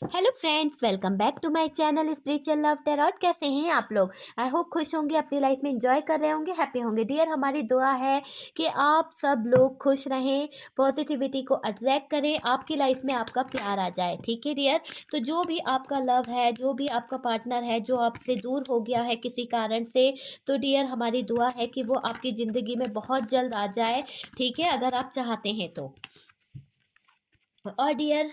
Hello friends, welcome back to my channel spiritual love tarot. कैसे हैं आप लोग? आई होप खुश होंगे, अपनी लाइफ में एंजॉय कर रहे होंगे, हैप्पी होंगे। डियर, हमारी दुआ है कि आप सब लोग खुश रहें, पॉजिटिविटी को अट्रैक्ट करें, आपकी लाइफ में आपका प्यार आ जाए। ठीक है डियर? तो जो भी आपका लव है, जो भी आपका पार्टनर है जो आपसे दूर हो गया है किसी कारण से, तो डियर हमारी दुआ है कि वो आपकी ज़िंदगी में बहुत जल्द आ जाए। ठीक है, अगर आप चाहते हैं तो। और डियर,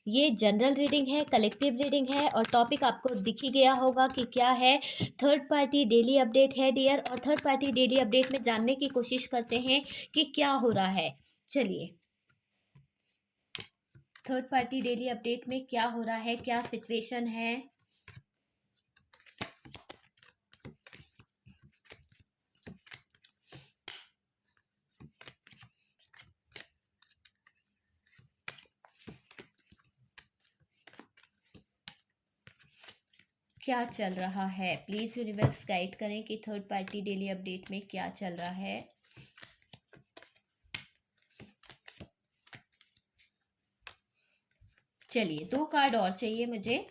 ये जनरल रीडिंग है, कलेक्टिव रीडिंग है, और टॉपिक आपको दिख ही गया होगा कि क्या है। थर्ड पार्टी डेली अपडेट है डियर, और थर्ड पार्टी डेली अपडेट में जानने की कोशिश करते हैं कि क्या हो रहा है। चलिए, थर्ड पार्टी डेली अपडेट में क्या हो रहा है, क्या सिचुएशन है। क्या चल रहा है, प्लीज यूनिवर्स गाइड करें कि थर्ड पार्टी डेली अपडेट में क्या चल रहा है। चलिए, 2 कार्ड और चाहिए मुझे।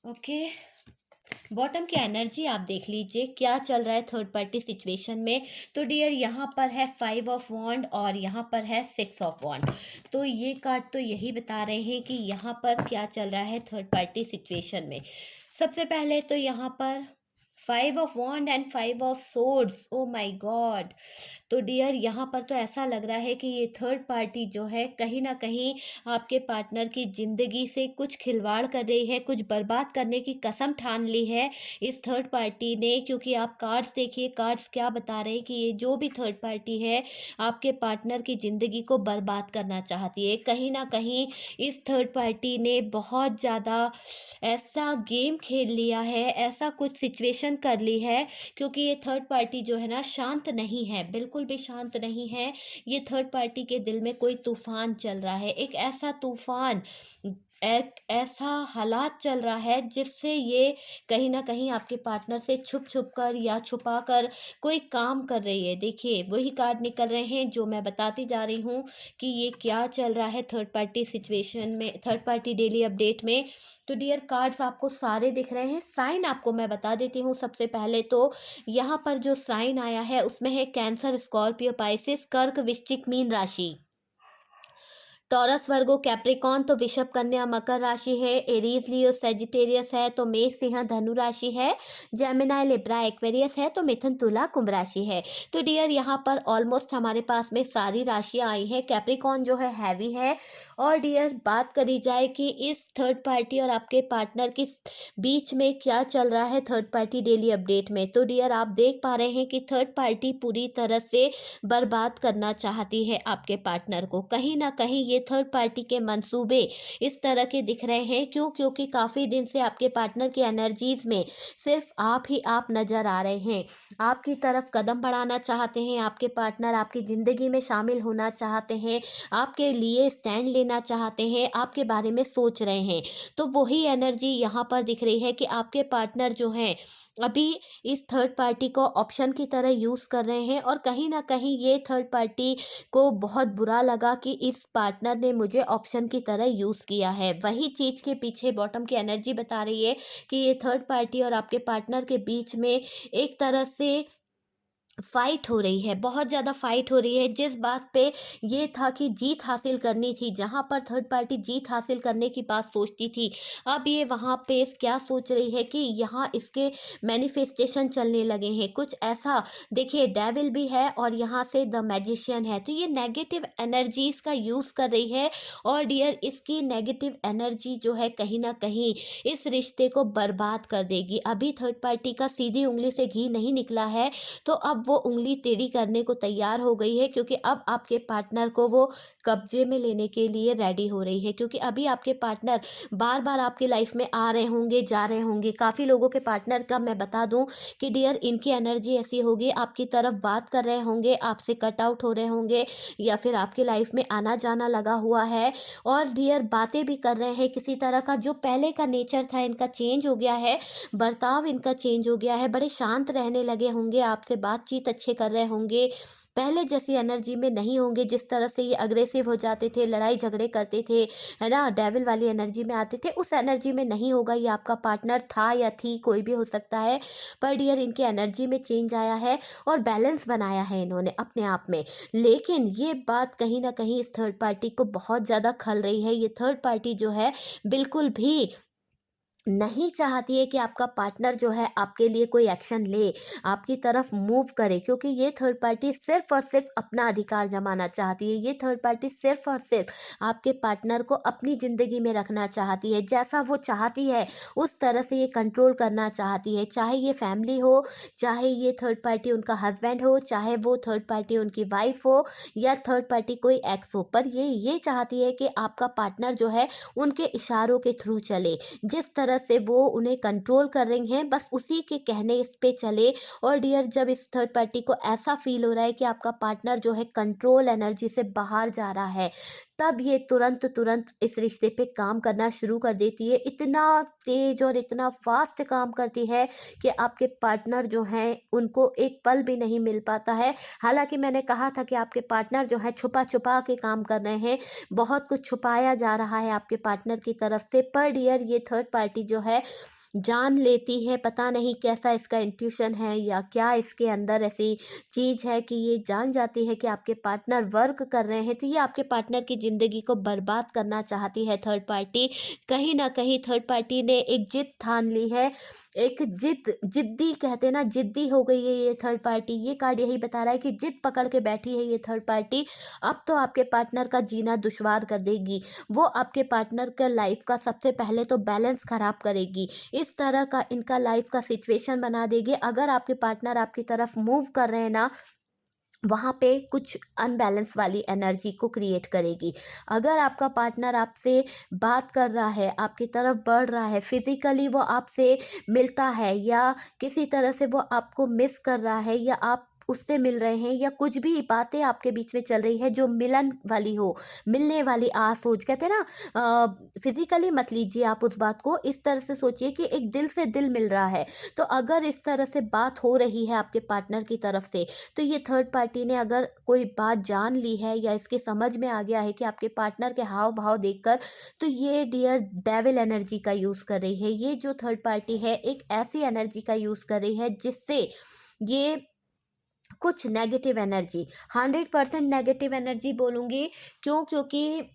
ओके, बॉटम की एनर्जी आप देख लीजिए, क्या चल रहा है थर्ड पार्टी सिचुएशन में। तो डियर, यहाँ पर है 5 ऑफ वॉन्ड और यहाँ पर है 6 ऑफ वॉन्ड। तो ये कार्ड तो यही बता रहे हैं कि यहाँ पर क्या चल रहा है थर्ड पार्टी सिचुएशन में। सबसे पहले तो यहाँ पर 5 of wand and 5 of swords, oh my god. तो डियर, यहाँ पर तो ऐसा लग रहा है कि ये थर्ड पार्टी जो है कहीं ना कहीं आपके पार्टनर की ज़िंदगी से कुछ खिलवाड़ कर रही है, कुछ बर्बाद करने की कसम ठान ली है इस थर्ड पार्टी ने। क्योंकि आप कार्ड्स देखिए, कार्ड्स क्या बता रहे हैं कि ये जो भी थर्ड पार्टी है आपके पार्टनर की ज़िंदगी को बर्बाद करना चाहती है। कहीं ना कहीं इस थर्ड पार्टी ने बहुत ज़्यादा ऐसा गेम खेल लिया है, ऐसा कुछ सिचुएशन कर ली है। क्योंकि ये थर्ड पार्टी जो है ना, शांत नहीं है, बिल्कुल भी शांत नहीं है। ये थर्ड पार्टी के दिल में कोई तूफान चल रहा है, एक ऐसा तूफान, एक ऐसा हालात चल रहा है जिससे ये कहीं ना कहीं आपके पार्टनर से छुप छुप कर या छुपा कर कोई काम कर रही है। देखिए, वही कार्ड निकल रहे हैं जो मैं बताती जा रही हूँ कि ये क्या चल रहा है थर्ड पार्टी सिचुएशन में, थर्ड पार्टी डेली अपडेट में। तो डियर, कार्ड्स आपको सारे दिख रहे हैं। साइन आपको मैं बता देती हूँ। सबसे पहले तो यहाँ पर जो साइन आया है उसमें है कैंसर, स्कॉर्पियो, पाइसिस, कर्क, वृश्चिक, मीन राशि। टॉरस, वर्गो, कैप्रिकॉन तो वृषभ, कन्या, मकर राशि है। एरीज, लियो, सेजिटेरियस है तो मेष, सिंह, धनु राशि है। जेमिनाई, लिब्रा, एक्वेरियस है तो मिथुन, तुला, कुंभ राशि है। तो डियर, यहाँ पर ऑलमोस्ट हमारे पास में सारी राशियाँ आई हैं। कैप्रिकॉन जो है हैवी है। और डियर, बात करी जाए कि इस थर्ड पार्टी और आपके पार्टनर के बीच में क्या चल रहा है थर्ड पार्टी डेली अपडेट में, तो डियर आप देख पा रहे हैं कि थर्ड पार्टी पूरी तरह से बर्बाद करना चाहती है आपके पार्टनर को। कहीं ना कहीं ये थर्ड पार्टी के मंसूबे इस तरह के दिख रहे हैं। क्यों? क्योंकि काफ़ी दिन से आपके पार्टनर की एनर्जीज में सिर्फ आप ही आप नज़र आ रहे हैं। आपकी तरफ कदम बढ़ाना चाहते हैं आपके पार्टनर, आपकी ज़िंदगी में शामिल होना चाहते हैं, आपके लिए स्टैंड लेना चाहते हैं, आपके बारे में सोच रहे हैं। तो वही एनर्जी यहाँ पर दिख रही है कि आपके पार्टनर जो हैं अभी इस थर्ड पार्टी को ऑप्शन की तरह यूज़ कर रहे हैं। और कहीं ना कहीं ये थर्ड पार्टी को बहुत बुरा लगा कि इस पार्टनर ने मुझे ऑप्शन की तरह यूज़ किया है। वही चीज़ के पीछे बॉटम की एनर्जी बता रही है कि ये थर्ड पार्टी और आपके पार्टनर के बीच में एक तरह से फाइट हो रही है, बहुत ज़्यादा फाइट हो रही है। जिस बात पे ये था कि जीत हासिल करनी थी, जहाँ पर थर्ड पार्टी जीत हासिल करने की बात सोचती थी, अब ये वहाँ पे क्या सोच रही है कि यहाँ इसके मैनिफेस्टेशन चलने लगे हैं कुछ ऐसा। देखिए, डेविल भी है और यहाँ से द मैजिशियन है। तो ये नेगेटिव एनर्जीज का यूज़ कर रही है। और डियर, इसकी नेगेटिव एनर्जी जो है कहीं ना कहीं इस रिश्ते को बर्बाद कर देगी। अभी थर्ड पार्टी का सीधी उंगली से घी नहीं निकला है, तो अब वो उंगली टेढ़ी करने को तैयार हो गई है। क्योंकि अब आपके पार्टनर को वो कब्जे में लेने के लिए रेडी हो रही है। क्योंकि अभी आपके पार्टनर बार बार आपकी लाइफ में आ रहे होंगे, जा रहे होंगे। काफ़ी लोगों के पार्टनर का मैं बता दूं कि डियर, इनकी एनर्जी ऐसी होगी, आपकी तरफ बात कर रहे होंगे, आपसे कट आउट हो रहे होंगे, या फिर आपकी लाइफ में आना जाना लगा हुआ है। और डियर, बातें भी कर रहे हैं किसी तरह का। जो पहले का नेचर था इनका चेंज हो गया है, बर्ताव इनका चेंज हो गया है, बड़े शांत रहने लगे होंगे, आपसे बातचीत अच्छे कर रहे होंगे। पहले जैसी एनर्जी में नहीं होंगे, जिस तरह से ये अग्रेसिव हो जाते थे, लड़ाई झगड़े करते थे, है ना, डेविल वाली एनर्जी में आते थे, उस एनर्जी में नहीं होगा। ये आपका पार्टनर था या थी, कोई भी हो सकता है, पर डियर इनकी एनर्जी में चेंज आया है और बैलेंस बनाया है इन्होंने अपने आप में। लेकिन ये बात कहीं न कहीं इस थर्ड पार्टी को बहुत ज़्यादा खल रही है। ये थर्ड पार्टी जो है बिल्कुल भी नहीं चाहती है कि आपका पार्टनर जो है आपके लिए कोई एक्शन ले, आपकी तरफ मूव करे, क्योंकि ये थर्ड पार्टी सिर्फ़ और सिर्फ़ अपना अधिकार जमाना चाहती है। ये थर्ड पार्टी सिर्फ़ और सिर्फ़ आपके पार्टनर को अपनी ज़िंदगी में रखना चाहती है। जैसा वो चाहती है, उस तरह से ये कंट्रोल करना चाहती है। चाहे ये फैमिली हो, चाहे ये थर्ड पार्टी उनका हस्बैंड हो, चाहे वो थर्ड पार्टी उनकी वाइफ़ हो या थर्ड पार्टी कोई एक्स हो। पर ये चाहती है कि आपका पार्टनर जो है उनके इशारों के थ्रू चले। जिस तरह से वो उन्हें कंट्रोल कर रही हैं, बस उसी के कहने इस पे चले। और डियर जब इस थर्ड पार्टी को ऐसा फ़ील हो रहा है कि आपका पार्टनर जो है कंट्रोल एनर्जी से बाहर जा रहा है, तब ये तुरंत इस रिश्ते पे काम करना शुरू कर देती है। इतना तेज़ और इतना फ़ास्ट काम करती है कि आपके पार्टनर जो हैं, उनको एक पल भी नहीं मिल पाता है। हालाँकि मैंने कहा था कि आपके पार्टनर जो है छुपा-छुपा के काम कर रहे हैं, बहुत कुछ छुपाया जा रहा है आपके पार्टनर की तरफ से। पर डियर ये थर्ड पार्टी जो है जान लेती है, पता नहीं कैसा इसका इंट्यूशन है या क्या इसके अंदर ऐसी चीज़ है कि ये जान जाती है कि आपके पार्टनर वर्क कर रहे हैं, तो ये आपके पार्टनर की ज़िंदगी को बर्बाद करना चाहती है थर्ड पार्टी। कहीं न कहीं थर्ड पार्टी ने एक ज़िद ठान ली है, एक ज़िद्दी कहते हैं ना, ज़िद्दी हो गई है ये थर्ड पार्टी। ये कार्ड यही बता रहा है कि ज़िद पकड़ के बैठी है ये थर्ड पार्टी। अब तो आपके पार्टनर का जीना दुश्वार कर देगी। वो आपके पार्टनर का लाइफ़ का सबसे पहले तो बैलेंस ख़राब करेगी। इस तरह का इनका लाइफ का सिचुएशन बना देंगे। अगर आपके पार्टनर आपकी तरफ मूव कर रहे हैं ना, वहाँ पे कुछ अनबैलेंस वाली एनर्जी को क्रिएट करेगी। अगर आपका पार्टनर आपसे बात कर रहा है, आपकी तरफ बढ़ रहा है, फिज़िकली वो आपसे मिलता है या किसी तरह से वो आपको मिस कर रहा है या आप उससे मिल रहे हैं या कुछ भी बातें आपके बीच में चल रही है जो मिलन वाली हो, मिलने वाली आस हो, कहते हैं ना, फिज़िकली मत लीजिए आप उस बात को, इस तरह से सोचिए कि एक दिल से दिल मिल रहा है। तो अगर इस तरह से बात हो रही है आपके पार्टनर की तरफ से, तो ये थर्ड पार्टी ने अगर कोई बात जान ली है या इसके समझ में आ गया है कि आपके पार्टनर के हाव भाव देखकर, तो ये डियर डेविल एनर्जी का यूज़ कर रही है। ये जो थर्ड पार्टी है एक ऐसी एनर्जी का यूज़ कर रही है जिससे ये कुछ नेगेटिव एनर्जी, 100% नेगेटिव एनर्जी बोलूँगी। क्यों? क्योंकि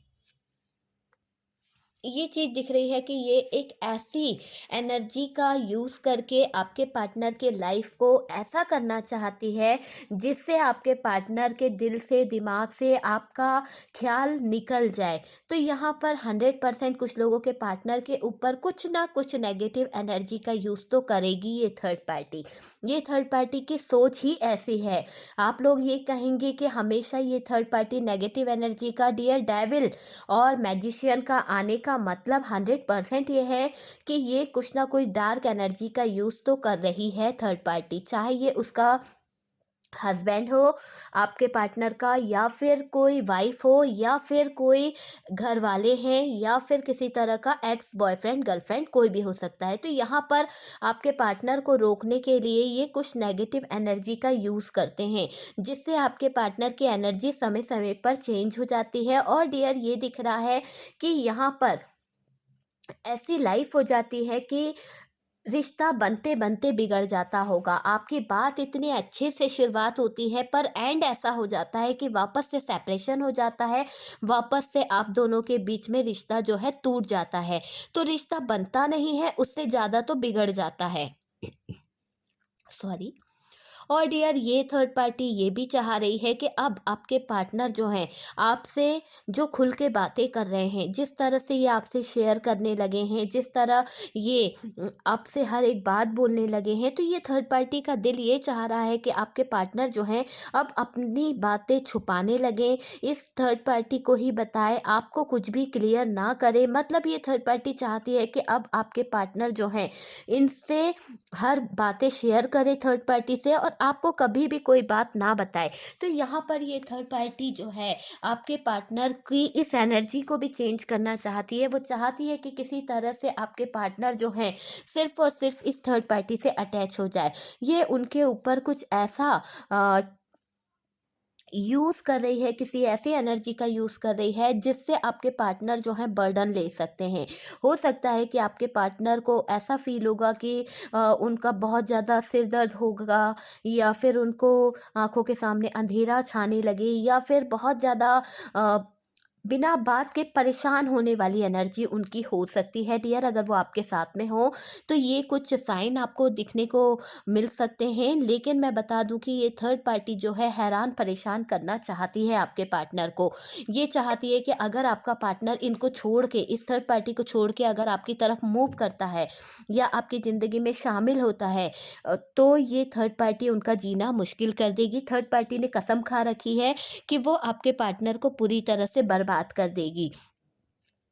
ये चीज़ दिख रही है कि ये एक ऐसी एनर्जी का यूज़ करके आपके पार्टनर के लाइफ को ऐसा करना चाहती है जिससे आपके पार्टनर के दिल से, दिमाग से आपका ख्याल निकल जाए। तो यहाँ पर 100% कुछ लोगों के पार्टनर के ऊपर कुछ ना कुछ नेगेटिव एनर्जी का यूज़ तो करेगी ये थर्ड पार्टी। ये थर्ड पार्टी की सोच ही ऐसी है। आप लोग ये कहेंगे कि हमेशा ये थर्ड पार्टी नेगेटिव एनर्जी का, डियर डेविल और मैजिशियन का आने का मतलब 100% ये है कि ये कुछ ना कुछ डार्क एनर्जी का यूज़ तो कर रही है थर्ड पार्टी। चाहे ये उसका हस्बैंड हो, आपके पार्टनर का, या फिर कोई वाइफ हो, या फिर कोई घर वाले हैं, या फिर किसी तरह का एक्स बॉयफ्रेंड गर्लफ्रेंड, कोई भी हो सकता है। तो यहाँ पर आपके पार्टनर को रोकने के लिए ये कुछ नेगेटिव एनर्जी का यूज़ करते हैं, जिससे आपके पार्टनर की एनर्जी समय समय पर चेंज हो जाती है। और डियर ये दिख रहा है कि यहाँ पर ऐसी लाइफ हो जाती है कि रिश्ता बनते-बनते बिगड़ जाता होगा। आपकी बात इतने अच्छे से शुरुआत होती है, पर एंड ऐसा हो जाता है कि वापस से सेपरेशन हो जाता है, वापस से आप दोनों के बीच में रिश्ता जो है टूट जाता है। तो रिश्ता बनता नहीं है, उससे ज़्यादा तो बिगड़ जाता है। सॉरी। और डियर ये थर्ड पार्टी ये भी चाह रही है कि अब आपके पार्टनर जो हैं आपसे जो खुल के बातें कर रहे हैं, जिस तरह से ये आपसे शेयर करने लगे हैं, जिस तरह ये आपसे हर एक बात बोलने लगे हैं, तो ये थर्ड पार्टी का दिल ये चाह रहा है कि आपके पार्टनर जो हैं अब अपनी बातें छुपाने लगें, इस थर्ड पार्टी को ही बताए, आपको कुछ भी क्लियर ना करे। मतलब ये थर्ड पार्टी चाहती है कि अब आपके पार्टनर जो हैं इनसे हर बातें शेयर करे थर्ड पार्टी से और आपको कभी भी कोई बात ना बताए। तो यहाँ पर ये थर्ड पार्टी जो है आपके पार्टनर की इस एनर्जी को भी चेंज करना चाहती है। वो चाहती है कि किसी तरह से आपके पार्टनर जो हैं सिर्फ़ और सिर्फ़ इस थर्ड पार्टी से अटैच हो जाए। ये उनके ऊपर कुछ ऐसा अ, यूज़ कर रही है, किसी ऐसी एनर्जी का यूज़ कर रही है जिससे आपके पार्टनर जो है बर्डन ले सकते हैं। हो सकता है कि आपके पार्टनर को ऐसा फ़ील होगा कि उनका बहुत ज़्यादा सिर दर्द होगा, या फिर उनको आँखों के सामने अंधेरा छाने लगे, या फिर बहुत ज़्यादा अ, बिना बात के परेशान होने वाली एनर्जी उनकी हो सकती है डियर, अगर वो आपके साथ में हो। तो ये कुछ साइन आपको दिखने को मिल सकते हैं, लेकिन मैं बता दूं कि ये थर्ड पार्टी जो है हैरान परेशान करना चाहती है आपके पार्टनर को। ये चाहती है कि अगर आपका पार्टनर इनको छोड़ के, इस थर्ड पार्टी को छोड़ के अगर आपकी तरफ मूव करता है या आपकी ज़िंदगी में शामिल होता है, तो ये थर्ड पार्टी उनका जीना मुश्किल कर देगी। थर्ड पार्टी ने कसम खा रखी है कि वो आपके पार्टनर को पूरी तरह से बर्बाद कर देगी।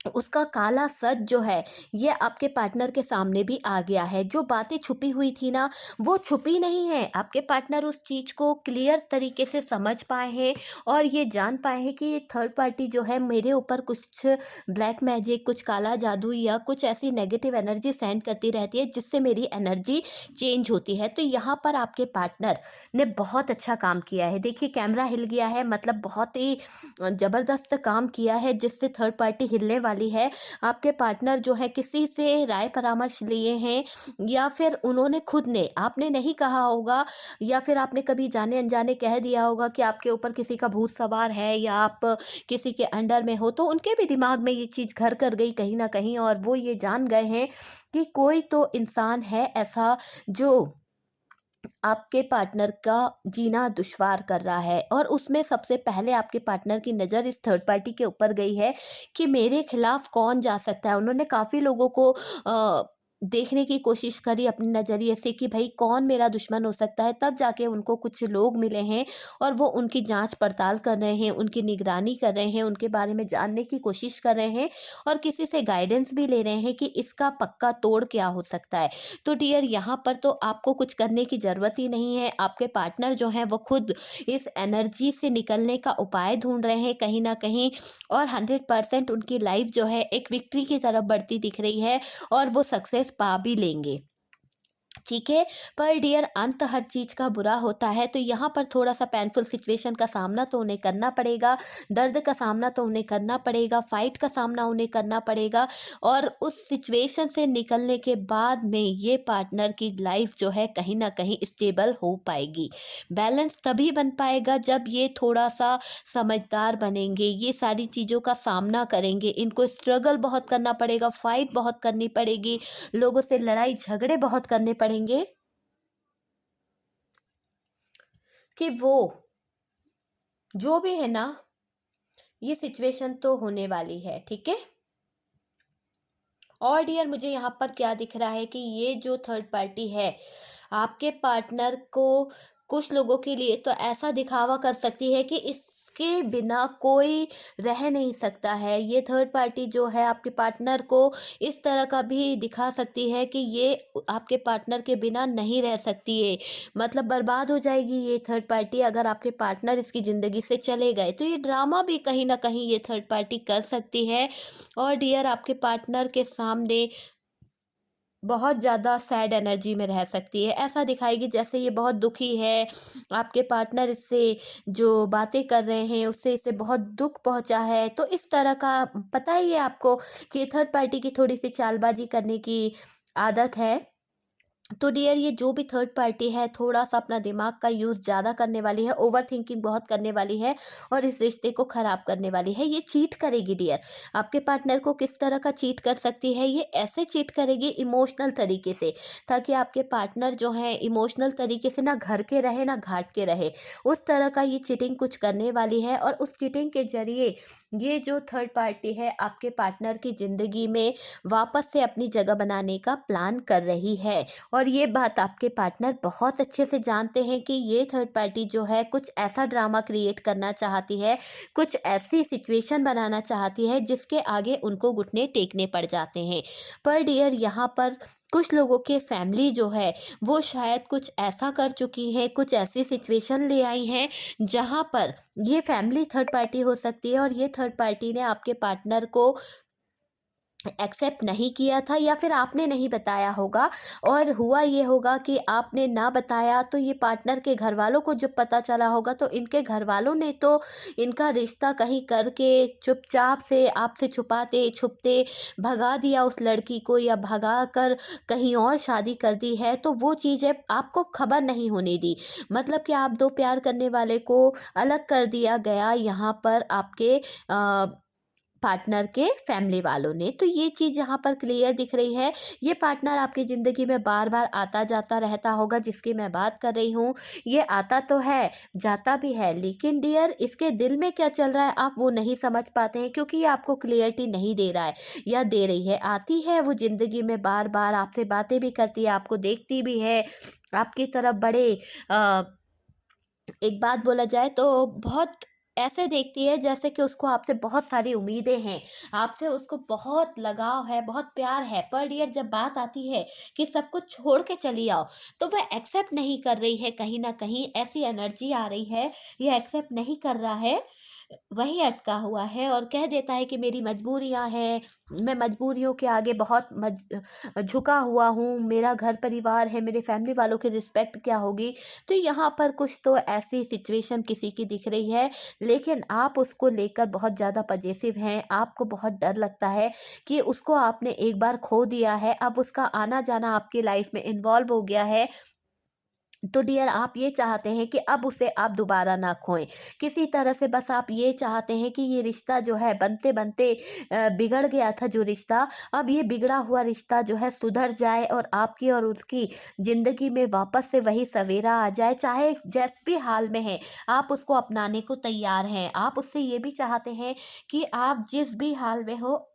उसका काला सच जो है, ये आपके पार्टनर के सामने भी आ गया है। जो बातें छुपी हुई थी ना, वो छुपी नहीं है। आपके पार्टनर उस चीज़ को क्लियर तरीके से समझ पाए हैं और ये जान पाए हैं कि ये थर्ड पार्टी जो है मेरे ऊपर कुछ ब्लैक मैजिक, कुछ काला जादू या कुछ ऐसी नेगेटिव एनर्जी सेंड करती रहती है जिससे मेरी एनर्जी चेंज होती है। तो यहाँ पर आपके पार्टनर ने बहुत अच्छा काम किया है। देखिए, कैमरा हिल गया है, मतलब बहुत ही ज़बरदस्त काम किया है जिससे थर्ड पार्टी हिलने वाली है। आपके पार्टनर जो है किसी से राय परामर्श लिए हैं, या फिर उन्होंने खुद ने, आपने नहीं कहा होगा, या फिर आपने कभी जाने अनजाने कह दिया होगा कि आपके ऊपर किसी का भूत सवार है या आप किसी के अंडर में हो, तो उनके भी दिमाग में ये चीज़ घर कर गई कहीं न कहीं, और वो ये जान गए हैं कि कोई तो इंसान है ऐसा जो आपके पार्टनर का जीना दुश्वार कर रहा है। और उसमें सबसे पहले आपके पार्टनर की नज़र इस थर्ड पार्टी के ऊपर गई है कि मेरे खिलाफ कौन जा सकता है। उन्होंने काफ़ी लोगों को देखने की कोशिश करी अपने नज़रिए से कि भाई कौन मेरा दुश्मन हो सकता है, तब जाके उनको कुछ लोग मिले हैं और वो उनकी जांच पड़ताल कर रहे हैं, उनकी निगरानी कर रहे हैं, उनके बारे में जानने की कोशिश कर रहे हैं और किसी से गाइडेंस भी ले रहे हैं कि इसका पक्का तोड़ क्या हो सकता है। तो डियर, यहाँ पर तो आपको कुछ करने की ज़रूरत ही नहीं है। आपके पार्टनर जो हैं वो खुद इस एनर्जी से निकलने का उपाय ढूँढ रहे हैं कहीं न कहीं, और 100% उनकी लाइफ़ जो है एक विक्ट्री की तरफ बढ़ती दिख रही है और वो सक्सेस पा भी लेंगे। ठीक है, पर डियर, अंत हर चीज़ का बुरा होता है, तो यहाँ पर थोड़ा-सा पेनफुल सिचुएशन का सामना तो उन्हें करना पड़ेगा, दर्द का सामना तो उन्हें करना पड़ेगा, फाइट का सामना उन्हें करना पड़ेगा, और उस सिचुएशन से निकलने के बाद में ये पार्टनर की लाइफ़ जो है कहीं न कहीं स्टेबल हो पाएगी। बैलेंस तभी बन पाएगा जब ये थोड़ा-सा समझदार बनेंगे, ये सारी चीज़ों का सामना करेंगे, इनको स्ट्रगल बहुत करना पड़ेगा, फाइट बहुत करनी पड़ेगी, लोगों से लड़ाई झगड़े बहुत करने पड़ेंगे कि वो जो भी है ना, ये सिचुएशन तो होने वाली है, ठीक है। और डियर, मुझे यहाँ पर क्या दिख रहा है कि ये जो थर्ड पार्टी है आपके पार्टनर को कुछ लोगों के लिए तो ऐसा दिखावा कर सकती है कि इसके बिना कोई रह नहीं सकता है। ये थर्ड पार्टी जो है आपके पार्टनर को इस तरह का भी दिखा सकती है कि ये आपके पार्टनर के बिना नहीं रह सकती है, मतलब बर्बाद हो जाएगी ये थर्ड पार्टी अगर आपके पार्टनर इसकी ज़िंदगी से चले गए। तो ये ड्रामा भी कहीं ना कहीं ये थर्ड पार्टी कर सकती है। और डियर, आपके पार्टनर के सामने बहुत ज़्यादा सैड एनर्जी में रह सकती है। ऐसा दिखाएगी जैसे ये बहुत दुखी है, आपके पार्टनर इससे जो बातें कर रहे हैं उससे इसे बहुत दुःख पहुँचा है। तो इस तरह का पता ही है आपको कि थर्ड पार्टी की थोड़ी-सी चालबाज़ी करने की आदत है। तो डियर, ये जो भी थर्ड पार्टी है थोड़ा-सा अपना दिमाग का यूज़ ज़्यादा करने वाली है, ओवरथिंकिंग बहुत करने वाली है और इस रिश्ते को ख़राब करने वाली है। ये चीट करेगी डियर। आपके पार्टनर को किस तरह का चीट कर सकती है? ये ऐसे चीट करेगी इमोशनल तरीके से, ताकि आपके पार्टनर जो हैं इमोशनल तरीके से ना घर के रहे ना घाट के रहे। उस तरह का ये चीटिंग कुछ करने वाली है, और उस चीटिंग के ज़रिए ये जो थर्ड पार्टी है आपके पार्टनर की ज़िंदगी में वापस से अपनी जगह बनाने का प्लान कर रही है। और ये बात आपके पार्टनर बहुत अच्छे से जानते हैं कि ये थर्ड पार्टी जो है कुछ ऐसा ड्रामा क्रिएट करना चाहती है, कुछ ऐसी सिचुएशन बनाना चाहती है जिसके आगे उनको घुटने टेकने पड़ जाते हैं। पर डियर, यहाँ पर कुछ लोगों के फैमिली जो है वो शायद कुछ ऐसा कर चुकी है, कुछ ऐसी सिचुएशन ले आई हैं जहाँ पर ये फैमिली थर्ड पार्टी हो सकती है, और ये थर्ड पार्टी ने आपके पार्टनर को एक्सेप्ट नहीं किया था या फिर आपने नहीं बताया होगा, और हुआ ये होगा कि आपने ना बताया तो ये पार्टनर के घर वालों को जब पता चला होगा तो इनके घर वालों ने तो इनका रिश्ता कहीं करके चुपचाप से आपसे छुपाते छुपते भगा दिया उस लड़की को, या भगा कर कहीं और शादी कर दी है, तो वो चीज़ें आपको खबर नहीं होने दी। मतलब कि आप दो प्यार करने वाले को अलग कर दिया गया यहाँ पर आपके पार्टनर के फैमिली वालों ने। तो ये चीज़ यहाँ पर क्लियर दिख रही है। ये पार्टनर आपकी ज़िंदगी में बार-बार आता-जाता रहता होगा जिसकी मैं बात कर रही हूँ। ये आता तो है, जाता भी है, लेकिन डियर इसके दिल में क्या चल रहा है आप वो नहीं समझ पाते हैं, क्योंकि ये आपको क्लियरिटी नहीं दे रहा है या दे रही है। आती है वो ज़िंदगी में बार-बार, आपसे बातें भी करती है, आपको देखती भी है, आपकी तरफ बड़े अ एक बात बोला जाए तो बहुत ऐसे देखती है जैसे कि उसको आपसे बहुत सारी उम्मीदें हैं, आपसे उसको बहुत लगाव है, बहुत प्यार है। पर डियर जब बात आती है कि सब कुछ छोड़ के चली आओ, तो वह एक्सेप्ट नहीं कर रही है, कहीं न कहीं ऐसी एनर्जी आ रही है, ये एक्सेप्ट नहीं कर रहा है, वही अटका हुआ है और कह देता है कि मेरी मजबूरियाँ हैं, मैं मजबूरियों के आगे बहुत झुका हुआ हूँ, मेरा घर परिवार है, मेरे फैमिली वालों की रिस्पेक्ट क्या होगी? तो यहाँ पर कुछ तो ऐसी सिचुएशन किसी की दिख रही है, लेकिन आप उसको लेकर बहुत ज़्यादा पजेसिव हैं, आपको बहुत डर लगता है कि उसको आपने एक बार खो दिया है, अब उसका आना-जाना आपकी लाइफ में इन्वॉल्व हो गया है, तो डियर आप ये चाहते हैं कि अब उसे आप दोबारा ना खोएँ। किसी तरह से बस आप ये चाहते हैं कि ये रिश्ता जो है बनते-बनते बिगड़ गया था जो रिश्ता, अब ये बिगड़ा हुआ रिश्ता जो है सुधर जाए और आपकी और उसकी ज़िंदगी में वापस से वही सवेरा आ जाए, चाहे जिस भी हाल में है, आप उसको अपनाने को तैयार हैं। आप उससे ये भी चाहते हैं कि आप जिस भी हाल में हो,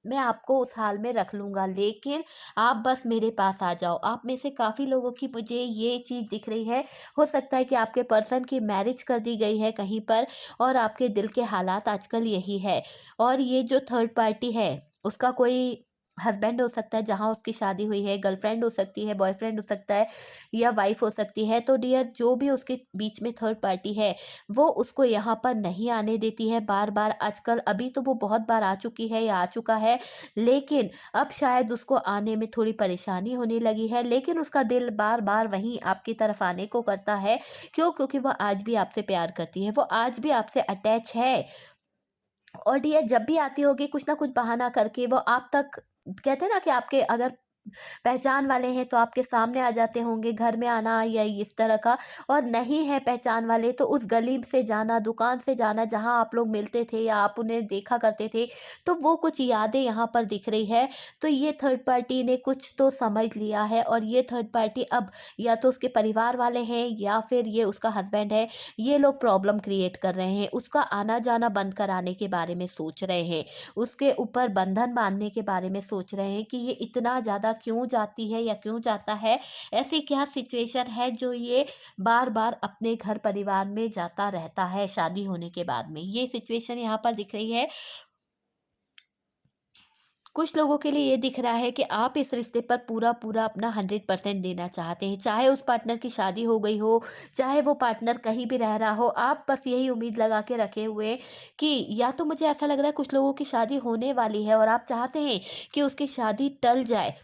मैं आपको उस हाल में रख लूँगा, लेकिन आप बस मेरे पास आ जाओ। आप में से काफ़ी लोगों की मुझे ये चीज़ दिख रही है। हो सकता है कि आपके पर्सन की मैरिज कर दी गई है कहीं पर और आपके दिल के हालात आजकल यही है। और ये जो थर्ड पार्टी है, उसका कोई हस्बैंड हो सकता है जहाँ उसकी शादी हुई है, गर्लफ्रेंड हो सकती है, बॉयफ्रेंड हो सकता है या वाइफ़ हो सकती है। तो डियर जो भी उसके बीच में थर्ड पार्टी है, वो उसको यहाँ पर नहीं आने देती है बार-बार। आजकल अभी तो वो बहुत बार आ चुकी है या आ चुका है, लेकिन अब शायद उसको आने में थोड़ी परेशानी होने लगी है, लेकिन उसका दिल बार-बार वहीं आपकी तरफ आने को करता है। क्यों? क्योंकि वो आज भी आपसे प्यार करती है, वो आज भी आपसे अटैच है। और डियर जब भी आती होगी कुछ ना कुछ बहाना करके वो आप तक, कहते हैं ना कि आपके अगर पहचान वाले हैं तो आपके सामने आ जाते होंगे, घर में आना या इस तरह का, और नहीं है पहचान वाले तो उस गली से जाना, दुकान से जाना जहाँ आप लोग मिलते थे या आप उन्हें देखा करते थे, तो वो कुछ यादें यहाँ पर दिख रही है। तो ये थर्ड पार्टी ने कुछ तो समझ लिया है और ये थर्ड पार्टी अब या तो उसके परिवार वाले हैं या फिर ये उसका हस्बैंड है, ये लोग प्रॉब्लम क्रिएट कर रहे हैं, उसका आना जाना बंद कराने के बारे में सोच रहे हैं, उसके ऊपर बंधन बाँधने के बारे में सोच रहे हैं कि ये इतना ज़्यादा क्यों जाती है या क्यों जाता है? ऐसी क्या सिचुएशन है जो ये बार-बार अपने घर परिवार में जाता रहता है शादी होने के बाद में? ये सिचुएशन यहाँ पर दिख रही है। कुछ लोगों के लिए ये दिख रहा है कि आप इस रिश्ते पर पूरा-पूरा अपना 100% देना चाहते हैं। चाहे उस पार्टनर की शादी हो गई हो, चाहे वो पार्टनर कहीं भी रह रहा हो, आप बस यही उम्मीद लगा के रखे हुए हैं कि या तो मुझे ऐसा लग रहा है कुछ लोगों की शादी होने वाली है और आप चाहते हैं कि उसकी शादी टल जाए।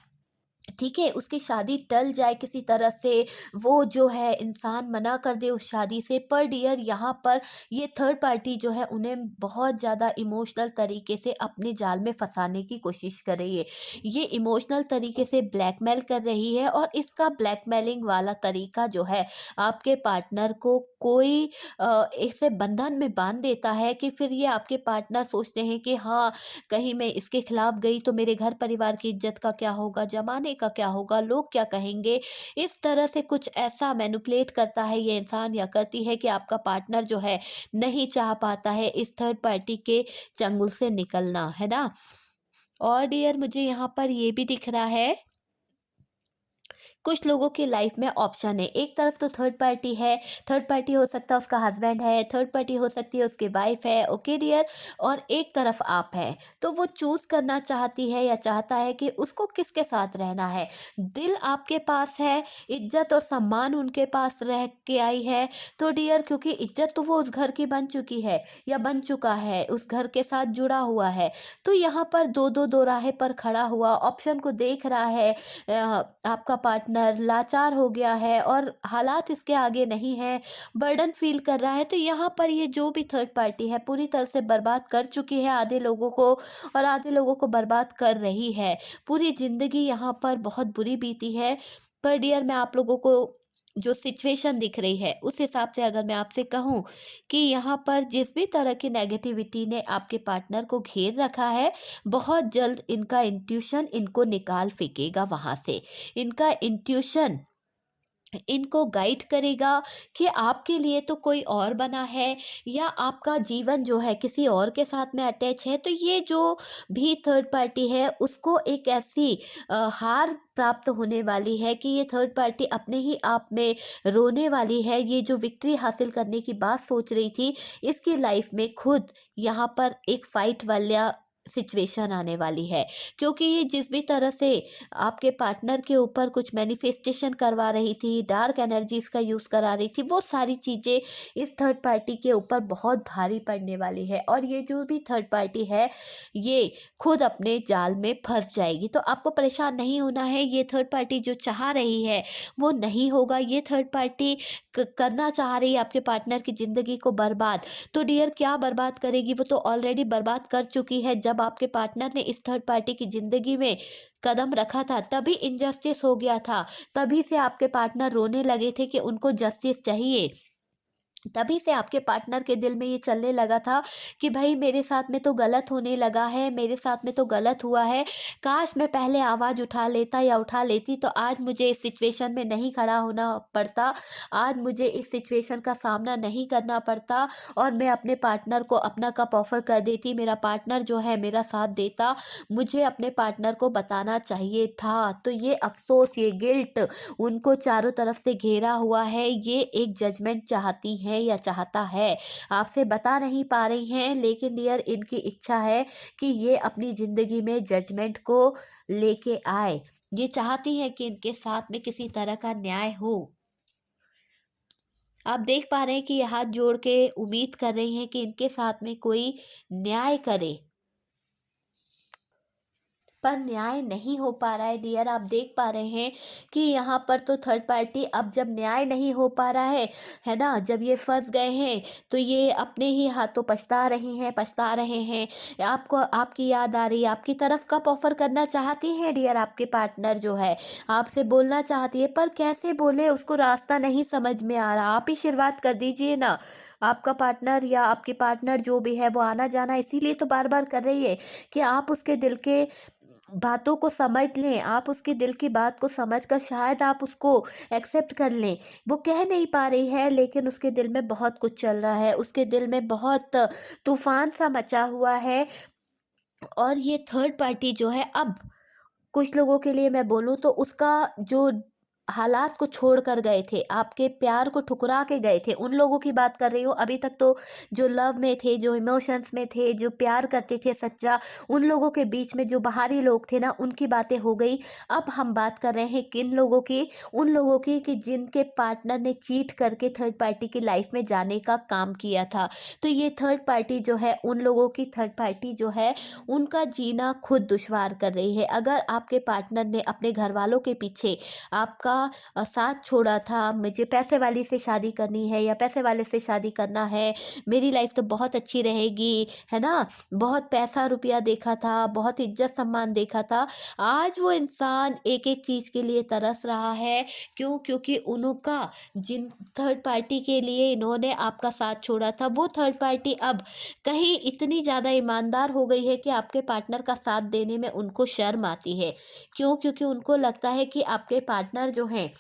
ठीक है, उसकी शादी टल जाए किसी तरह से, वो जो है इंसान मना कर दे उस शादी से। पर डियर यहाँ पर ये थर्ड पार्टी जो है उन्हें बहुत ज़्यादा इमोशनल तरीके से अपने जाल में फँसाने की कोशिश कर रही है। ये इमोशनल तरीके से ब्लैकमेल कर रही है और इसका ब्लैकमेलिंग वाला तरीका जो है आपके पार्टनर को कोई ऐसे बंधन में बाँध देता है कि फिर ये आपके पार्टनर सोचते हैं कि हाँ, कहीं मैं इसके खिलाफ गई तो मेरे घर परिवार की इज्जत का क्या होगा, ज़माने का क्या होगा, लोग क्या कहेंगे? इस तरह से कुछ ऐसा मैनिपुलेट करता है ये इंसान या करती है कि आपका पार्टनर जो है नहीं चाह पाता है इस थर्ड पार्टी के चंगुल से निकलना, है ना? और डियर मुझे यहाँ पर ये भी दिख रहा है कुछ लोगों की लाइफ में ऑप्शन है, एक तरफ तो थर्ड पार्टी है, थर्ड पार्टी हो सकता है उसका हस्बैंड है, थर्ड पार्टी हो सकती है उसकी वाइफ है, ओके डियर, और एक तरफ आप है। तो वो चूज करना चाहती है या चाहता है कि उसको किसके साथ रहना है। दिल आपके पास है, इज्जत और सम्मान उनके पास रह के आई है। तो डियर, क्योंकि इज्जत तो वो उस घर की बन चुकी है या बन चुका है, उस घर के साथ जुड़ा हुआ है। तो यहाँ पर दो राहे पर खड़ा हुआ ऑप्शन को देख रहा है। आपका पार्टनर लाचार हो गया है और हालात इसके आगे नहीं है, बर्डन फील कर रहा है। तो यहाँ पर ये जो भी थर्ड पार्टी है पूरी तरह से बर्बाद कर चुकी है आधे लोगों को, और आधे लोगों को बर्बाद कर रही है। पूरी जिंदगी यहाँ पर बहुत बुरी बीती है। पर डियर, मैं आप लोगों को जो सिचुएशन दिख रही है उस हिसाब से अगर मैं आपसे कहूँ कि यहाँ पर जिस भी तरह की नेगेटिविटी ने आपके पार्टनर को घेर रखा है, बहुत जल्द इनका इंट्यूशन इनको निकाल फेंकेगा वहां से। इनका इंट्यूशन इनको गाइड करेगा कि आपके लिए तो कोई और बना है, या आपका जीवन जो है किसी और के साथ में अटैच है। तो ये जो भी थर्ड पार्टी है उसको एक ऐसी हार प्राप्त होने वाली है कि ये थर्ड पार्टी अपने ही आप में रोने वाली है। ये जो विक्ट्री हासिल करने की बात सोच रही थी, इसकी लाइफ में खुद यहाँ पर एक फाइट वाला सिचुएशन आने वाली है। क्योंकि ये जिस भी तरह से आपके पार्टनर के ऊपर कुछ मैनिफेस्टेशन करवा रही थी, डार्क एनर्जीज का यूज़ करा रही थी, वो सारी चीज़ें इस थर्ड पार्टी के ऊपर बहुत भारी पड़ने वाली है। और ये जो भी थर्ड पार्टी है, ये खुद अपने जाल में फंस जाएगी। तो आपको परेशान नहीं होना है। ये थर्ड पार्टी जो चाह रही है वो नहीं होगा। ये थर्ड पार्टी करना चाह रही है आपके पार्टनर की ज़िंदगी को बर्बाद। तो डियर, क्या बर्बाद करेगी? वो तो ऑलरेडी बर्बाद कर चुकी है। जब आपके पार्टनर ने इस थर्ड पार्टी की ज़िंदगी में कदम रखा था तभी इनजस्टिस हो गया था। तभी से आपके पार्टनर रोने लगे थे कि उनको जस्टिस चाहिए। तभी से आपके पार्टनर के दिल में ये चलने लगा था कि भाई मेरे साथ में तो गलत होने लगा है, मेरे साथ में तो गलत हुआ है। काश मैं पहले आवाज़ उठा लेता या उठा लेती तो आज मुझे इस सिचुएशन में नहीं खड़ा होना पड़ता। आज मुझे इस सिचुएशन का सामना नहीं करना पड़ता और मैं अपने पार्टनर को अपना कप ऑफ़र कर देती। मेरा पार्टनर जो है मेरा साथ देता। मुझे अपने पार्टनर को बताना चाहिए था। तो ये अफ़सोस, ये गिल्ट उनको चारों तरफ से घेरा हुआ है। ये एक जजमेंट चाहती हैं या चाहता है, आपसे बता नहीं पा रही हैं, लेकिन डियर इनकी इच्छा है कि ये अपनी ज़िंदगी में जजमेंट को लेके आए। ये चाहती हैं कि इनके साथ में किसी तरह का न्याय हो। आप देख पा रहे हैं कि ये हाथ जोड़ के उम्मीद कर रही हैं कि इनके साथ में कोई न्याय करे। पर न्याय नहीं हो पा रहा है डियर। आप देख पा रहे हैं कि यहाँ पर तो थर्ड पार्टी, अब जब न्याय नहीं हो पा रहा है ना, जब ये फंस गए हैं तो ये अपने ही हाथों पछता रही हैं, पछता रहे हैं। आपको आपकी याद आ रही है, आपकी तरफ कप ऑफर करना चाहती हैं डियर। आपके पार्टनर जो है आपसे बोलना चाहती है, पर कैसे बोले उसको रास्ता नहीं समझ में आ रहा। आप ही शुरुआत कर दीजिए ना। आपका पार्टनर या आपके पार्टनर जो भी है वो आना जाना इसीलिए तो बार बार कर रही है कि आप उसके दिल के बातों को समझ लें, आप उसके दिल की बात को समझकर शायद आप उसको एक्सेप्ट कर लें। वो कह नहीं पा रही है, लेकिन उसके दिल में बहुत कुछ चल रहा है, उसके दिल में बहुत तूफान सा मचा हुआ है। और ये थर्ड पार्टी जो है, अब कुछ लोगों के लिए मैं बोलूँ तो उसका जो हालात को छोड़ कर गए थे, आपके प्यार को ठुकरा के गए थे, उन लोगों की बात कर रही हूँ। अभी तक तो जो लव में थे, जो इमोशंस में थे, जो प्यार करते थे सच्चा, उन लोगों के बीच में जो बाहरी लोग थे ना, उनकी बातें हो गई। अब हम बात कर रहे हैं किन लोगों की? उन लोगों की कि जिनके पार्टनर ने चीट करके थर्ड पार्टी की लाइफ में जाने का काम किया था। तो ये थर्ड पार्टी जो है, उन लोगों की थर्ड पार्टी जो है, उनका जीना खुद दुश्वार कर रही है। अगर आपके पार्टनर ने अपने घर वालों के पीछे आपका साथ छोड़ा था, मुझे पैसे वाली से शादी करनी है या पैसे वाले से शादी करना है, मेरी लाइफ तो बहुत अच्छी रहेगी, है ना, बहुत पैसा रुपया देखा था, बहुत इज्जत सम्मान देखा था। आज वो इंसान एक एक चीज़ के लिए तरस रहा है। क्यों? क्योंकि उनका जिन थर्ड पार्टी के लिए इन्होंने आपका साथ छोड़ा था, वो थर्ड पार्टी अब कहीं इतनी ज़्यादा ईमानदार हो गई है कि आपके पार्टनर का साथ देने में उनको शर्म आती है। क्यों? क्योंकि उनको लगता है कि आपके पार्टनर जो हैं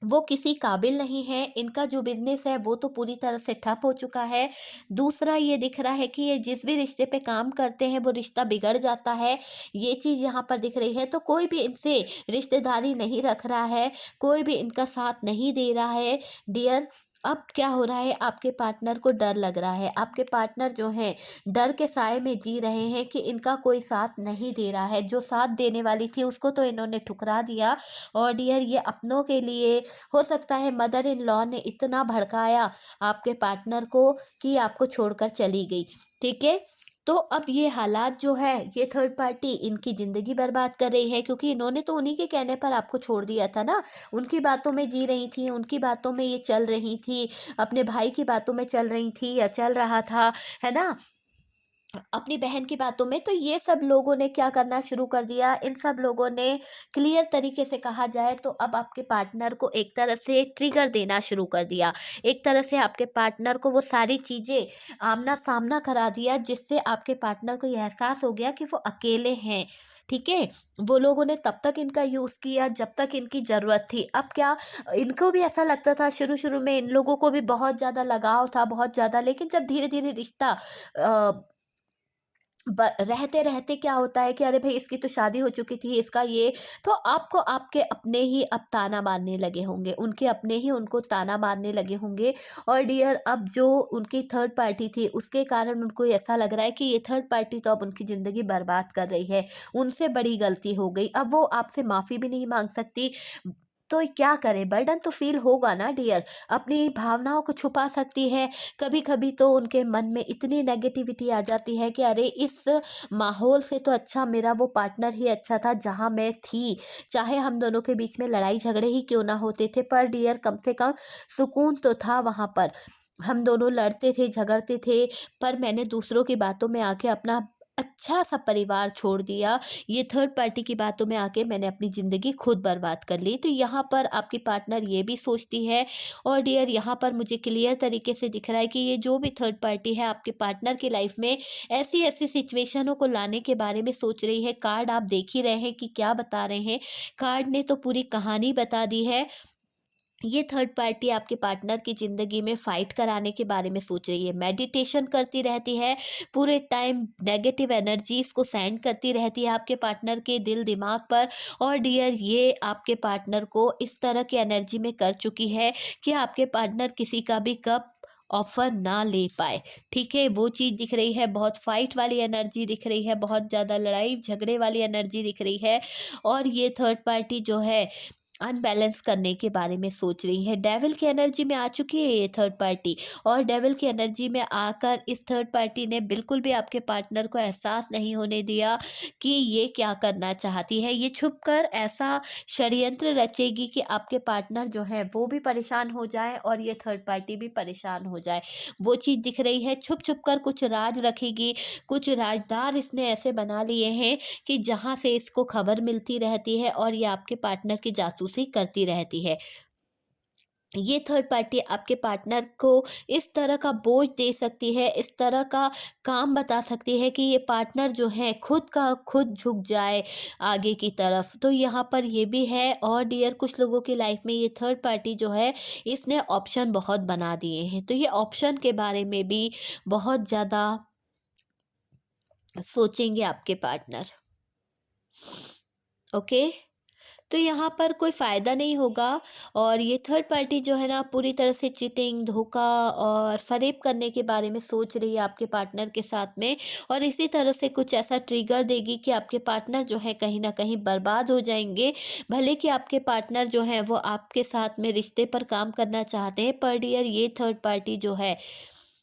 वो किसी काबिल नहीं है, इनका जो बिज़नेस है वो तो पूरी तरह से ठप हो चुका है। दूसरा ये दिख रहा है कि ये जिस भी रिश्ते पे काम करते हैं वो रिश्ता बिगड़ जाता है, ये चीज़ यहाँ पर दिख रही है। तो कोई भी इनसे रिश्तेदारी नहीं रख रहा है, कोई भी इनका साथ नहीं दे रहा है। डियर, अब क्या हो रहा है, आपके पार्टनर को डर लग रहा है, आपके पार्टनर जो हैं डर के साए में जी रहे हैं कि इनका कोई साथ नहीं दे रहा है। जो साथ देने वाली थी उसको तो इन्होंने ठुकरा दिया। और डियर, ये अपनों के लिए हो सकता है मदर इन लॉ ने इतना भड़काया आपके पार्टनर को कि आपको छोड़कर चली गई, ठीक है? तो अब ये हालात जो है, ये थर्ड पार्टी इनकी ज़िंदगी बर्बाद कर रही है, क्योंकि इन्होंने तो उन्हीं के कहने पर आपको छोड़ दिया था ना। उनकी बातों में जी रही थी, उनकी बातों में ये चल रही थी, अपने भाई की बातों में चल रही थी या चल रहा था, है ना? अपनी बहन की बातों में। तो ये सब लोगों ने क्या करना शुरू कर दिया, इन सब लोगों ने क्लियर तरीके से कहा जाए तो अब आपके पार्टनर को एक तरह से ट्रिगर देना शुरू कर दिया। एक तरह से आपके पार्टनर को वो सारी चीज़ें आमना-सामना करा दिया, जिससे आपके पार्टनर को ये एहसास हो गया कि वो अकेले हैं, ठीक है? वो लोगों ने तब तक इनका यूज़ किया जब तक इनकी ज़रूरत थी। अब क्या, इनको भी ऐसा लगता था शुरू-शुरू में, इन लोगों को भी बहुत ज़्यादा लगाव था, बहुत ज़्यादा, लेकिन जब धीरे-धीरे रिश्ता रहते-रहते क्या होता है कि अरे भई इसकी तो शादी हो चुकी थी, इसका ये, तो आपको आपके अपने ही अब ताना मारने लगे होंगे, उनके अपने ही उनको ताना मारने लगे होंगे। और डियर, अब जो उनकी थर्ड पार्टी थी उसके कारण उनको ऐसा लग रहा है कि ये थर्ड पार्टी तो अब उनकी ज़िंदगी बर्बाद कर रही है, उनसे बड़ी गलती हो गई, अब वो आपसे माफ़ी भी नहीं माँग सकती। तो क्या करें, बर्डन तो फ़ील होगा ना डियर, अपनी भावनाओं को छुपा सकती है। कभी-कभी तो उनके मन में इतनी नेगेटिविटी आ जाती है कि अरे इस माहौल से तो अच्छा मेरा वो पार्टनर ही अच्छा था जहाँ मैं थी। चाहे हम दोनों के बीच में लड़ाई झगड़े ही क्यों ना होते थे, पर डियर कम से कम सुकून तो था वहाँ पर। हम दोनों लड़ते थे, झगड़ते थे, पर मैंने दूसरों की बातों में आके अपना अच्छा-सा परिवार छोड़ दिया। ये थर्ड पार्टी की बातों में आके मैंने अपनी ज़िंदगी खुद बर्बाद कर ली। तो यहाँ पर आपकी पार्टनर ये भी सोचती है। और डियर, यहाँ पर मुझे क्लियर तरीके से दिख रहा है कि ये जो भी थर्ड पार्टी है आपके पार्टनर की लाइफ में ऐसी-ऐसी सिचुएशनों को लाने के बारे में सोच रही है। कार्ड आप देख ही रहे हैं कि क्या बता रहे हैं। कार्ड ने तो पूरी कहानी बता दी है। ये थर्ड पार्टी आपके पार्टनर की ज़िंदगी में फ़ाइट कराने के बारे में सोच रही है, मेडिटेशन करती रहती है, पूरे टाइम नेगेटिव एनर्जीज़ को सेंड करती रहती है आपके पार्टनर के दिल दिमाग पर। और डियर, ये आपके पार्टनर को इस तरह की एनर्जी में कर चुकी है कि आपके पार्टनर किसी का भी कब ऑफ़र ना ले पाए, ठीक है? वो चीज़ दिख रही है, बहुत फ़ाइट वाली एनर्जी दिख रही है, बहुत ज़्यादा लड़ाई झगड़े वाली एनर्जी दिख रही है। और ये थर्ड पार्टी जो है अनबैलेंस करने के बारे में सोच रही है। डेविल की एनर्जी में आ चुकी है ये थर्ड पार्टी। और डेविल की एनर्जी में आकर इस थर्ड पार्टी ने बिल्कुल भी आपके पार्टनर को एहसास नहीं होने दिया कि ये क्या करना चाहती है। ये छुपकर ऐसा षड्यंत्र रचेगी कि आपके पार्टनर जो है वो भी परेशान हो जाए और ये थर्ड पार्टी भी परेशान हो जाए। वो चीज़ दिख रही है, छुप-छुप कर कुछ राज रखेगी, कुछ राज़दार इसने ऐसे बना लिए हैं कि जहाँ से इसको खबर मिलती रहती है और ये आपके पार्टनर की जासूसी करती रहती है। ये थर्ड पार्टी आपके पार्टनर को इस तरह का बोझ दे सकती है, इस तरह का काम बता सकती है कि ये पार्टनर जो है खुद का खुद झुक जाए आगे की तरफ। तो यहाँ पर ये भी है। और डियर, कुछ लोगों की लाइफ में ये थर्ड पार्टी जो है इसने ऑप्शन बहुत बना दिए हैं। तो ये ऑप्शन के बारे में भी बहुत ज़्यादा सोचेंगे आपके पार्टनर। ओके? तो यहाँ पर कोई फ़ायदा नहीं होगा। और ये थर्ड पार्टी जो है ना पूरी तरह से चीटिंग, धोखा और फ़रेब करने के बारे में सोच रही है आपके पार्टनर के साथ में। और इसी तरह से कुछ ऐसा ट्रिगर देगी कि आपके पार्टनर जो है कहीं न कहीं बर्बाद हो जाएँगे। भले कि आपके पार्टनर जो है वो आपके साथ में रिश्ते पर काम करना चाहते हैं, पर डियर, ये थर्ड पार्टी जो है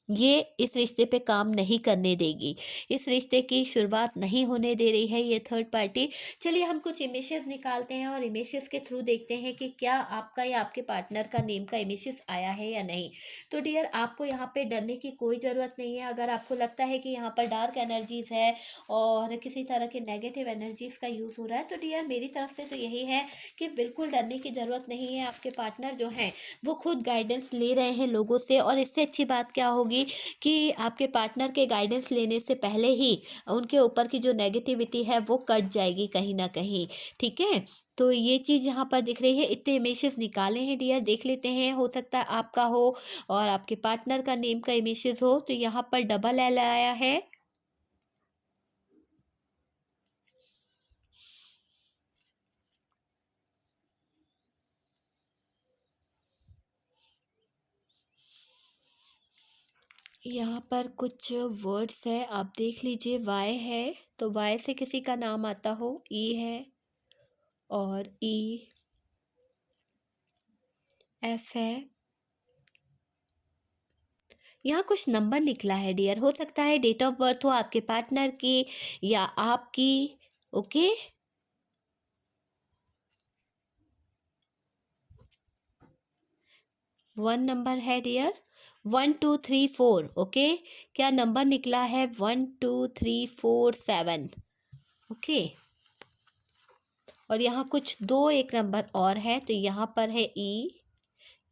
ये इस रिश्ते पे काम नहीं करने देगी। इस रिश्ते की शुरुआत नहीं होने दे रही है ये थर्ड पार्टी। चलिए हम कुछ इमेजेस निकालते हैं और इमेजेस के थ्रू देखते हैं कि क्या आपका या आपके पार्टनर का नेम का इमेजेस आया है या नहीं। तो डियर, आपको यहाँ पे डरने की कोई ज़रूरत नहीं है। अगर आपको लगता है कि यहाँ पर डार्क एनर्जीज़ है और किसी तरह की नेगेटिव एनर्जीज़ का यूज़ हो रहा है, तो डियर मेरी तरफ से तो यही है कि बिल्कुल डरने की ज़रूरत नहीं है। आपके पार्टनर जो हैं वो खुद गाइडेंस ले रहे हैं लोगों से। और इससे अच्छी बात क्या होगी होगी कि आपके पार्टनर के गाइडेंस लेने से पहले ही उनके ऊपर की जो नेगेटिविटी है वो कट जाएगी कहीं न कहीं, ठीक है? तो ये चीज़ यहाँ पर दिख रही है, इतने इमेजेस निकाले हैं डियर, देख लेते हैं, हो सकता है आपका हो और आपके पार्टनर का नेम का इमेजेस हो। तो यहाँ पर डबल एल आया है, यहाँ पर कुछ वर्ड्स है, आप देख लीजिए। वाई है, तो वाई से किसी का नाम आता हो, ई है और ई, एफ है, यहाँ कुछ नंबर निकला है डियर, हो सकता है डेट ऑफ बर्थ हो आपके पार्टनर की या आपकी। ओके, 1 नंबर है डियर, 1 2 3 4। ओके, क्या नंबर निकला है? 1 2 3 4 7। ओके, और यहाँ कुछ दो एक नंबर और है, तो यहाँ पर है ई,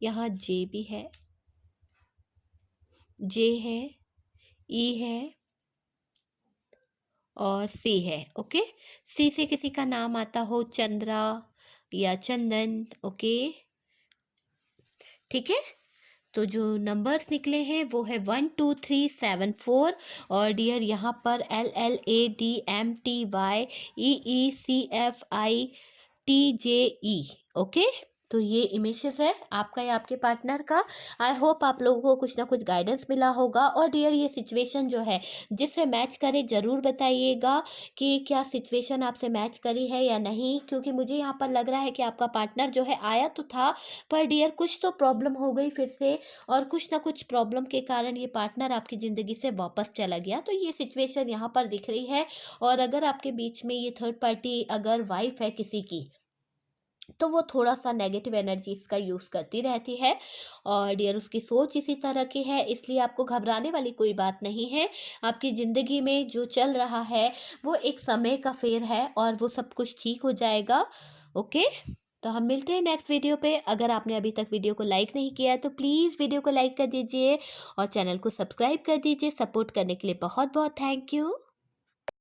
यहाँ जे भी है, जे है, ई है और सी है। ओके, सी से किसी का नाम आता हो, चंद्रा या चंदन। ओके, ठीक है। तो जो नंबर्स निकले हैं वो है 1 2 3 7 4। और डियर यहाँ पर LLADMTYEECFITJE। ओके, तो ये इमेजेस है आपका या आपके पार्टनर का। आई होप आप लोगों को कुछ ना कुछ गाइडेंस मिला होगा। और डियर ये सिचुएशन जो है जिससे मैच करे ज़रूर बताइएगा कि क्या सिचुएशन आपसे मैच करी है या नहीं, क्योंकि मुझे यहाँ पर लग रहा है कि आपका पार्टनर जो है आया तो था, पर डियर कुछ तो प्रॉब्लम हो गई फिर से, और कुछ ना कुछ प्रॉब्लम के कारण ये पार्टनर आपकी ज़िंदगी से वापस चला गया। तो ये सिचुएशन यहाँ पर दिख रही है। और अगर आपके बीच में ये थर्ड पार्टी अगर वाइफ है किसी की, तो वो थोड़ा-सा नेगेटिव एनर्जीज़ का यूज़ करती रहती है। और डियर उसकी सोच इसी तरह की है, इसलिए आपको घबराने वाली कोई बात नहीं है। आपकी ज़िंदगी में जो चल रहा है वो एक समय का फेर है और वो सब कुछ ठीक हो जाएगा। ओके? तो हम मिलते हैं नेक्स्ट वीडियो पे। अगर आपने अभी तक वीडियो को लाइक नहीं किया है तो प्लीज़ वीडियो को लाइक कर दीजिए और चैनल को सब्सक्राइब कर दीजिए। सपोर्ट करने के लिए बहुत-बहुत थैंक यू।